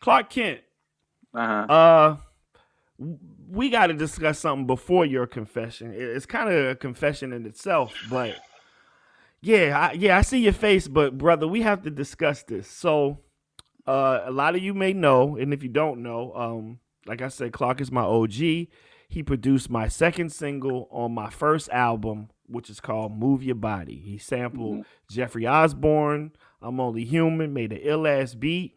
Clark Kent. Uh-huh. Uh, we got to discuss something before your confession. It's kind of a confession in itself, but yeah, I see your face, but brother, we have to discuss this. So, a lot of you may know, and if you don't know, like I said, Clark is my OG. He produced my second single on my first album, which is called "Move Your Body." He sampled Mm-hmm. Jeffrey Osborne, "I'm Only Human," made an ill ass beat,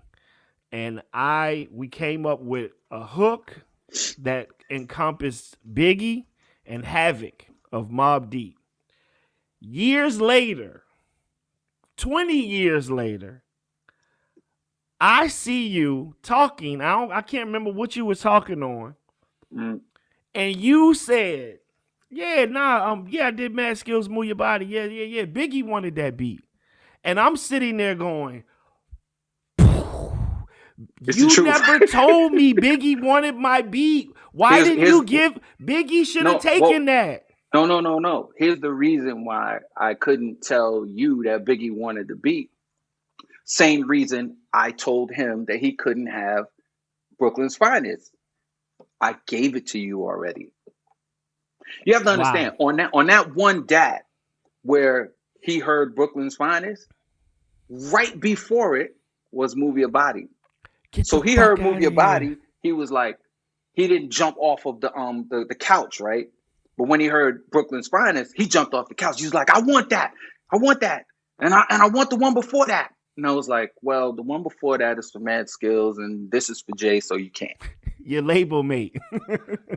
and I we came up with a hook that encompassed Biggie and Havoc of Mobb Deep. Years later, 20 years later, I see you talking. I can't remember what you were talking on. Mm. And you said, yeah, I did Mad Skillz, Move Your Body. Yeah. Biggie wanted that beat. And I'm sitting there going, It's the you truth. never told me Biggie wanted my beat. Why didn't Here's you give Biggie should have no, well, taken that? no. Here's the reason why I couldn't tell you that Biggie wanted the beat. Same reason I told him that he couldn't have Brooklyn's Finest. I gave it to you already. You have to Wow. understand on that one dat where he heard Brooklyn's Finest, right before it was Move Your Body. Get So the he fuck heard out Move of Your here. Body. He was like, he didn't jump off of the couch, right? But when he heard Brooklyn's Finest, he jumped off the couch. He was like, I want that. I want that. And I want the one before that. And I was like, well, the one before that is for Mad Skillz and this is for Jay, so you can't. Your label mate.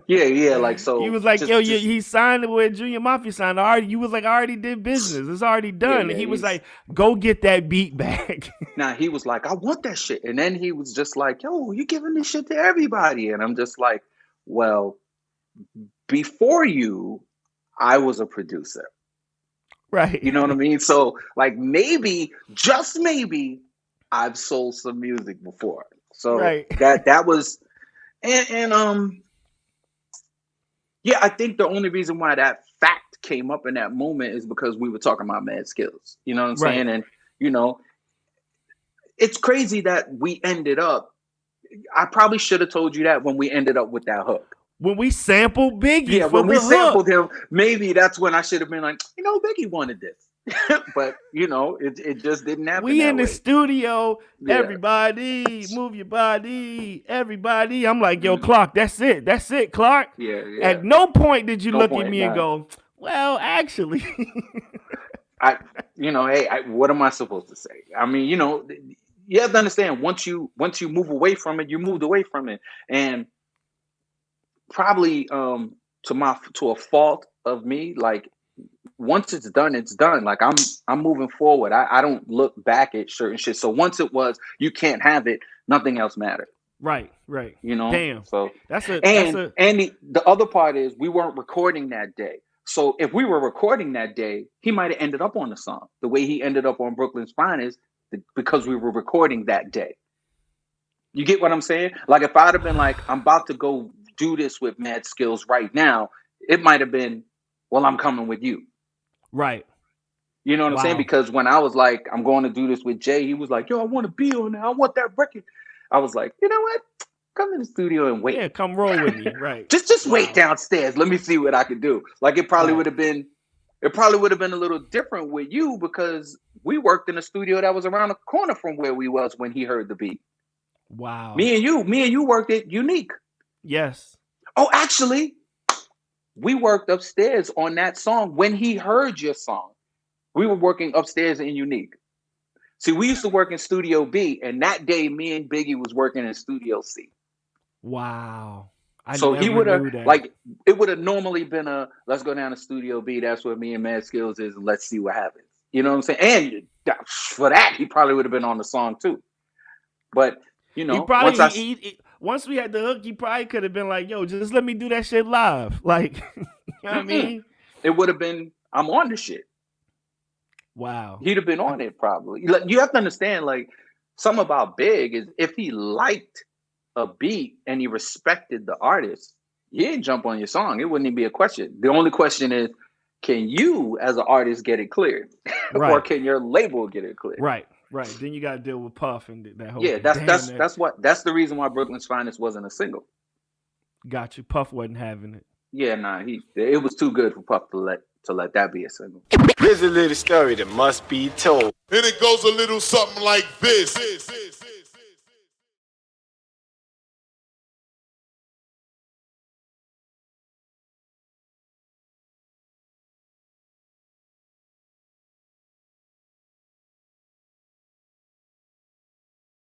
Yeah, like You so was like, yo, just he signed it where Junior Mafia signed. Already, you was like, I already did business. It's already done. And yeah, he was he's like, go get that beat back. now he was like, I want that shit. And then he was just like, yo, you giving this shit to everybody. And I'm just like, well, before you, I was a producer. You know what I Right. mean? So like maybe, just maybe, I've sold some music before. So Right. that was and yeah, I think the only reason why that fact came up in that moment is because we were talking about Mad Skillz. You know what I'm Right. saying? And you know, it's crazy that we ended up. I probably should have told you that when we ended up with that hook. When we sampled Biggie Yeah, for when we the sampled hook. him, maybe that's when I should have been like, Biggie wanted this. But it just didn't happen We that in the way. studio, Yeah. everybody, move your body, everybody. I'm like, yo, Mm. Clark, that's it. That's it, Clark. Yeah. At no point did you No look at point. me and Nah. go, well, actually. I, hey, what am I supposed to say? I mean, you have to understand once you move away from it, you moved away from it, and probably to a fault of me, like once it's done, it's done. Like I'm moving forward. I don't look back at certain shit. So once it was, you can't have it. Nothing else mattered. Right. Damn. So That's and a and the other part is we weren't recording that day. So if we were recording that day, he might have ended up on the song the way he ended up on Brooklyn's Finest because we were recording that day. You get what I'm saying? Like if I'd have been like, I'm about to go do this with Mad Skillz right now, it might have been, well, I'm coming with you. right. You know what I'm saying? Wow. Because when I was like, I'm going to do this with Jay, he was like, yo, I want to be on there. I want that record. I was like, you know what? Come in the studio and wait. Yeah, come roll with me. Right. Just wait Wow. downstairs. Let me see what I can do. Like Right. it probably would have been a little different with you because we worked in a studio that was around the corner from where we was when he heard the beat. Wow. Me and you worked it unique. Yes. Oh, actually, we worked upstairs on that song when he heard your song. We were working upstairs in Unique. See, we used to work in Studio B, and that day, me and Biggie was working in Studio C. Wow. I So he never would have knew that. like it would have normally been a let's go down to Studio B. That's where me and Mad Skillz is, and let's see what happens. You know what I'm saying? And for that, he probably would have been on the song too. But He once probably once we had the hook, he probably could have been like, "Yo, just let me do that shit live." Like, you know what I mean? it would have been I'm on the shit. Wow. He'd have been on it probably. You have to understand, like, something about Big is if he liked a beat and he respected the artist, he didn't jump on your song. It wouldn't even be a question. The only question is, can you as an artist get it cleared? Or Right. can your label get it cleared? Right. Right. Then you got to deal with Puff and that whole Yeah, thing. Damn, that's the reason why Brooklyn's Finest wasn't a single. got you. Puff wasn't having it. Yeah, nah, it was too good for Puff to let that be a single. Here's a little story that must be told. And it goes a little something like this.